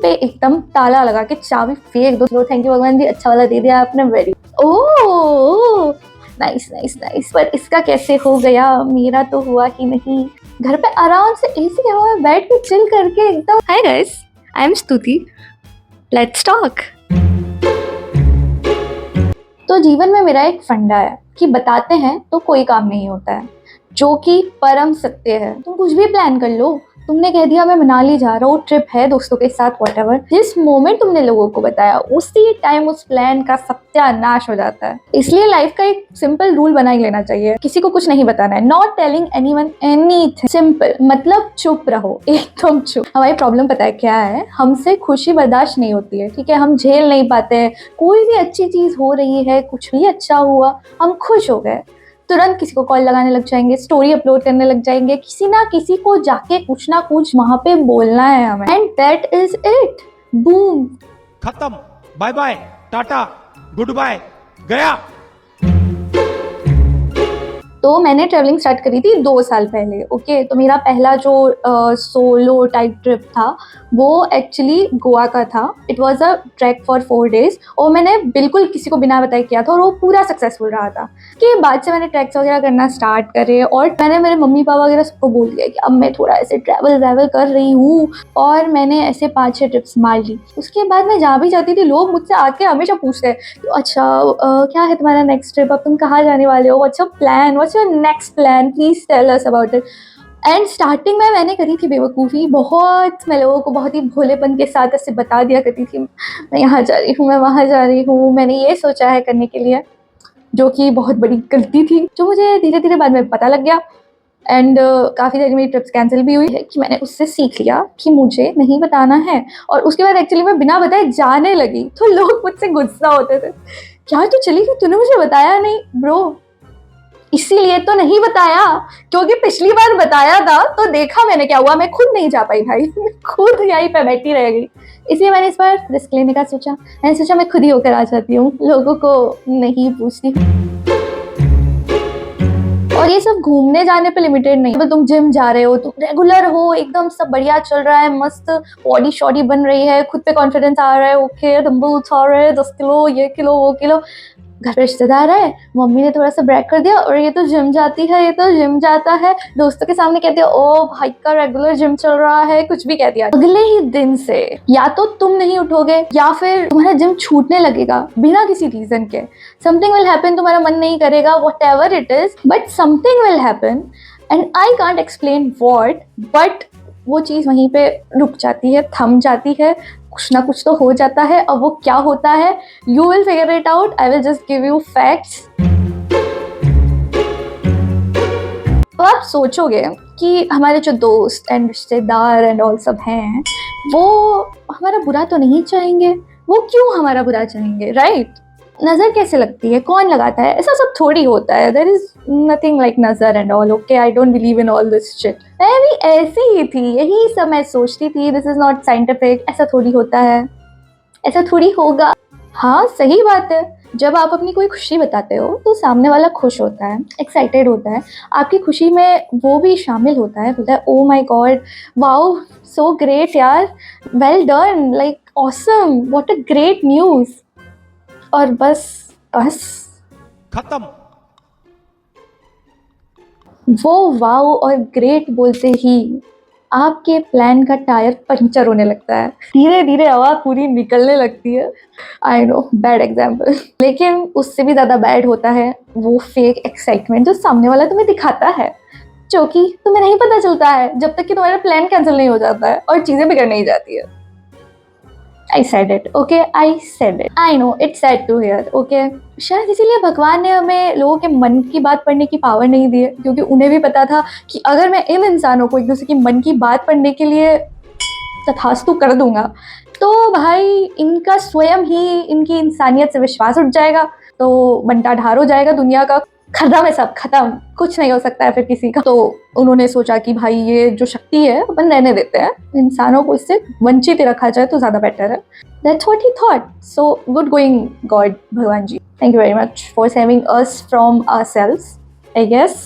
पे एकदम ताला लगा के चाबी फेंक दो। थैंक यू भगवान जी, अच्छा वाला दे दिया आपने, very oh nice nice nice. पर इसका कैसे हो गया, मेरा तो हुआ ही नहीं। घर पे आराम से एसी हवा में बैठ के चिल करके एकदम। हाय गाइस, आई एम स्तुति, लेट्स टॉक। तो जीवन में मेरा एक फंडा है कि बताते हैं तो कोई काम नहीं होता है, जो कि परम सत्य है। तुम कुछ भी प्लान कर लो, तुमने कह दिया मैं मनाली जा रहा हूँ, ट्रिप है दोस्तों के साथ, व्हाटएवर, जिस मोमेंट तुमने लोगों को बताया उसी टाइम उस प्लान का सत्यानाश हो जाता है। इसलिए लाइफ का एक सिंपल रूल बना ही लेना चाहिए, किसी को कुछ नहीं बताना है। Not telling anyone anything, simple, मतलब चुप रहो, एकदम चुप। हमारी प्रॉब्लम पता है क्या है, हमसे खुशी बर्दाश्त नहीं होती है, ठीक है, हम झेल नहीं पाते। कोई भी अच्छी चीज हो रही है, कुछ भी अच्छा हुआ, हम खुश हो गए, तुरंत किसी को कॉल लगाने लग जाएंगे, स्टोरी अपलोड करने लग जाएंगे, किसी ना किसी को जाके कुछ ना कुछ वहां पे बोलना है हमें, and that is it, boom, खत्म, bye bye, tata, good bye, गया। तो मैंने ट्रैवलिंग स्टार्ट करी थी 2 साल पहले, ओके। तो मेरा पहला जो सोलो टाइप ट्रिप था वो एक्चुअली गोवा का था। It was a track for 4 days और मैंने बिल्कुल किसी को बिना बताए किया था और वो पूरा सक्सेसफुल रहा था। कि बाद से मैंने ट्रैक्स वगैरह करना स्टार्ट करे और मैंने मेरे मम्मी पापा वगैरह सबको बोल दिया कि अब मैं थोड़ा ऐसे ट्रैवल कर रही हूँ, और मैंने ऐसे 5-6 ट्रिप्स मार ली। उसके बाद मैं जहाँ भी जाती थी लोग मुझसे आके हमेशा पूछते हैं तो अच्छा क्या है तुम्हारा नेक्स्ट ट्रिप, अब तुम कहाँ जाने वाले हो, what's your plan, what's your next plan, please tell us about it. And starting में मैंने करी थी बेवकूफ़ी बहुत, मैं लोगों को बहुत ही भोलेपन के साथ ऐसे बता दिया करती थी मैं यहाँ जा रही हूँ, मैं वहाँ जा रही हूँ, मैंने ये सोचा है करने के लिए, जो कि बहुत बड़ी गलती थी, जो मुझे धीरे धीरे बाद में पता लग गया। एंड काफ़ी सारी मेरी ट्रिप्स कैंसिल भी हुई है कि मैंने उससे सीख लिया कि मुझे नहीं बताना है। और उसके बाद एक्चुअली मैं बिना बताए जाने लगी तो लोग मुझसे गुस्सा होते थे, क्या तू चली गई, तूने मुझे बताया नहीं। ब्रो, इसीलिए तो नहीं बताया क्योंकि पिछली बार बताया था तो देखा मैंने क्या हुआ, मैं खुद नहीं जा पाई भाई, मैं खुद यहीं पे बैठी रह गई। इसलिए मैंने इस बार रिस्क लेने का सोचा, मैंने सोचा मैं खुद ही होकर आ जाती हूँ, लोगों को नहीं पूछती। और ये सब घूमने जाने पे लिमिटेड नहीं है, तुम जिम जा रहे हो, तुम रेगुलर हो, एकदम सब बढ़िया चल रहा है, मस्त बॉडी शॉडी बन रही है, खुद पे कॉन्फिडेंस आ रहा है, ओके डंबल उठा रहे हैं 10 किलो, ये किलो वो किलो, घर पे रिश्तेदार है, मम्मी ने थोड़ा सा ब्रैक कर दिया और ये तो जिम जाती है, ये तो जिम जाता है, दोस्तों के सामने कहते हैं ओ भाई का रेगुलर जिम चल रहा है, कुछ भी कह दिया, अगले ही दिन से या तो तुम नहीं उठोगे या फिर तुम्हारा जिम छूटने लगेगा बिना किसी रीजन के। समथिंग विल हैपन, तुम्हारा मन नहीं करेगा, whatever it is, but something will happen and I can't explain what, but वो चीज़ वहीं पे रुक जाती है, थम जाती है, कुछ ना कुछ तो हो जाता है। अब वो क्या होता है, you will figure it out, I will just give you facts. तो आप सोचोगे कि हमारे जो दोस्त एंड रिश्तेदार एंड ऑल सब हैं वो हमारा बुरा तो नहीं चाहेंगे, वो क्यों हमारा बुरा चाहेंगे, राइट? नज़र कैसे लगती है, कौन लगाता है, ऐसा सब थोड़ी होता है, देयर इज नथिंग लाइक नज़र and all, okay, I don't believe in all this shit. मैं भी ऐसी ही थी, यही सब मैं सोचती थी, दिस इज नॉट साइंटिफिक, ऐसा थोड़ी होता है, ऐसा थोड़ी होगा। हाँ सही बात है, जब आप अपनी कोई खुशी बताते हो तो सामने वाला खुश होता है, एक्साइटेड होता है, आपकी खुशी में वो भी शामिल होता है, बोलता है oh my God, wow, so great यार, well done, like awesome, what a great news. और बस खत्म। वो वाओ और ग्रेट बोलते ही आपके प्लान का टायर पंचर होने लगता है, धीरे धीरे हवा पूरी निकलने लगती है। आई नो, बैड एग्जाम्पल, लेकिन उससे भी ज़्यादा बैड होता है वो फेक एक्साइटमेंट जो सामने वाला तुम्हें दिखाता है, जो कि तुम्हें नहीं पता चलता है जब तक कि तुम्हारा प्लान कैंसिल नहीं हो जाता है और चीज़ें बिगड़ नहीं जाती है। I said it, okay? I said it. I know, it's sad to hear, okay? शायद इसीलिए भगवान ने हमें लोगों के मन की बात पढ़ने की पावर नहीं दी है, क्योंकि उन्हें भी पता था कि अगर मैं इन इंसानों को एक दूसरे की मन की बात पढ़ने के लिए तथास्तु कर दूंगा तो भाई इनका स्वयं ही इनकी इंसानियत से विश्वास उठ जाएगा, तो बंटा ढार हो जाएगा दुनिया का, खत्म है सब, खत्म, कुछ नहीं हो सकता है फिर किसी का। तो उन्होंने सोचा कि भाई ये जो शक्ति है अपन रहने देते हैं, इंसानों को इससे वंचित रखा जाए तो ज़्यादा बेटर है। That's what he thought. So good going, God, भगवान जी. Thank you very much for saving us from ourselves, I guess.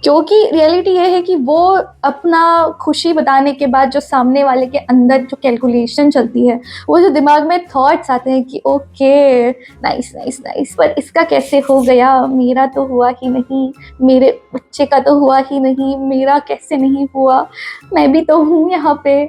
क्योंकि रियलिटी ये है कि वो अपना खुशी बताने के बाद जो सामने वाले के अंदर जो कैलकुलेशन चलती है, वो जो दिमाग में थॉट्स आते हैं कि ओके नाइस नाइस नाइस, पर इसका कैसे हो गया, मेरा तो हुआ ही नहीं, मेरे बच्चे का तो हुआ ही नहीं, मेरा कैसे नहीं हुआ, मैं भी तो हूँ यहाँ पे,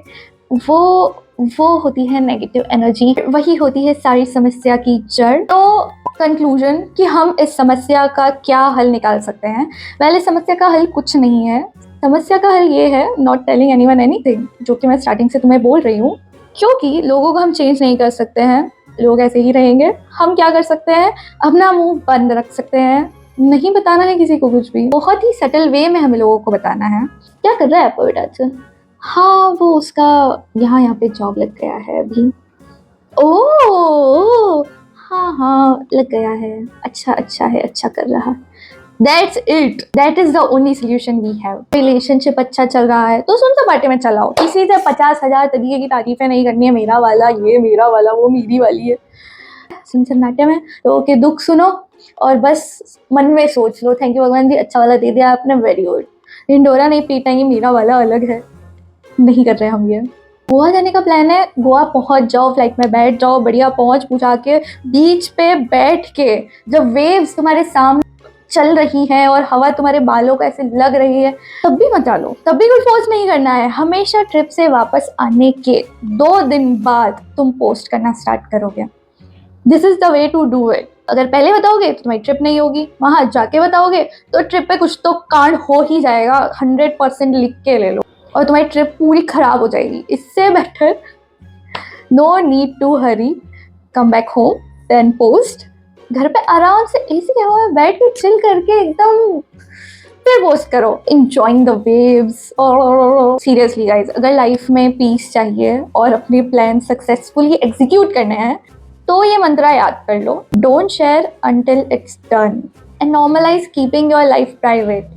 वो होती है नेगेटिव एनर्जी, वही होती है सारी समस्या की जड़। तो कंक्लूजन कि हम इस समस्या का क्या हल निकाल सकते हैं। पहले समस्या का हल कुछ नहीं है, समस्या का हल ये है नॉट टेलिंग एनीवन एनीथिंग, जो कि मैं स्टार्टिंग से तुम्हें बोल रही हूँ। क्योंकि लोगों को हम चेंज नहीं कर सकते हैं, लोग ऐसे ही रहेंगे। हम क्या कर सकते हैं, अपना मुंह बंद रख सकते हैं, नहीं बताना है किसी को कुछ भी, बहुत ही सटल वे में हमें लोगों को बताना है। क्या कर रहा है आपको बेटा आजकल? हाँ वो उसका यहाँ पे जॉब लग गया है अभी। ओह हाँ हाँ लग गया है, अच्छा है, अच्छा कर रहा है। That's it. That is the only solution we have. Relationship अच्छा चल रहा है तो सुन सपाटे में चलाओ, किसी से 50,000 तरीके की तारीफें नहीं करनी है, मेरा वाला ये, मेरा वाला वो, मेरी वाली है। सुन सन्नाटे में लोगों के दुख सुनो और बस मन में सोच लो, थैंक यू भगवान जी, अच्छा वाला दे दिया आपने, वेरी गुड। ढिंडोरा नहीं पीटेंगे, मेरा वाला अलग है, नहीं कर रहे हम ये। गोवा जाने का प्लान है, गोवा पहुंच जाओ, फ्लाइट में बैठ जाओ, बढ़िया पहुंचा के बीच पे बैठ के जब वेव्स तुम्हारे सामने चल रही है और हवा तुम्हारे बालों को ऐसे लग रही है, तब भी मजा लो, तब भी कुछ पोस्ट नहीं करना है। हमेशा ट्रिप से वापस आने के 2 दिन बाद तुम पोस्ट करना स्टार्ट करोगे। This is the way to do it. अगर पहले बताओगे तो तुम्हारी ट्रिप नहीं होगी, वहां जाके बताओगे तो ट्रिप पे कुछ तो कांड हो ही जाएगा, 100% लिख के ले लो, और तुम्हारी ट्रिप पूरी खराब हो जाएगी। इससे better no need to hurry, come back home then post. घर पे आराम से एसी हवा में बैठ के चिल करके एकदम फिर पोस्ट करो, enjoying the waves. Seriously guys, अगर लाइफ में पीस चाहिए और अपने प्लान सक्सेसफुली एग्जीक्यूट करने हैं तो ये मंत्रा याद कर लो, don't share until it's done and normalise keeping your life private.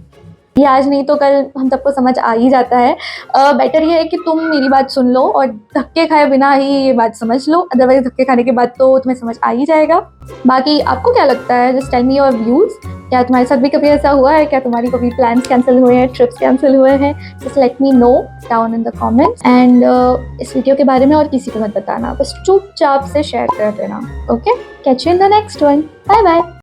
ये आज नहीं तो कल हम सबको समझ आ ही जाता है। बेटर ये है कि तुम मेरी बात सुन लो और धक्के खाए बिना ही ये बात समझ लो, अदरवाइज धक्के खाने के बाद तो तुम्हें समझ आ ही जाएगा। बाकी आपको क्या लगता है, just tell me your views. क्या तुम्हारे साथ भी कभी ऐसा हुआ है, क्या तुम्हारी कभी प्लान्स कैंसिल हुए हैं, ट्रिप्स कैंसिल हुए हैं? Just let me know down in the comments. And इस वीडियो के बारे में और किसी को मत बताना, बस चुपचाप से शेयर कर देना। Okay, catch you in the next one, bye bye.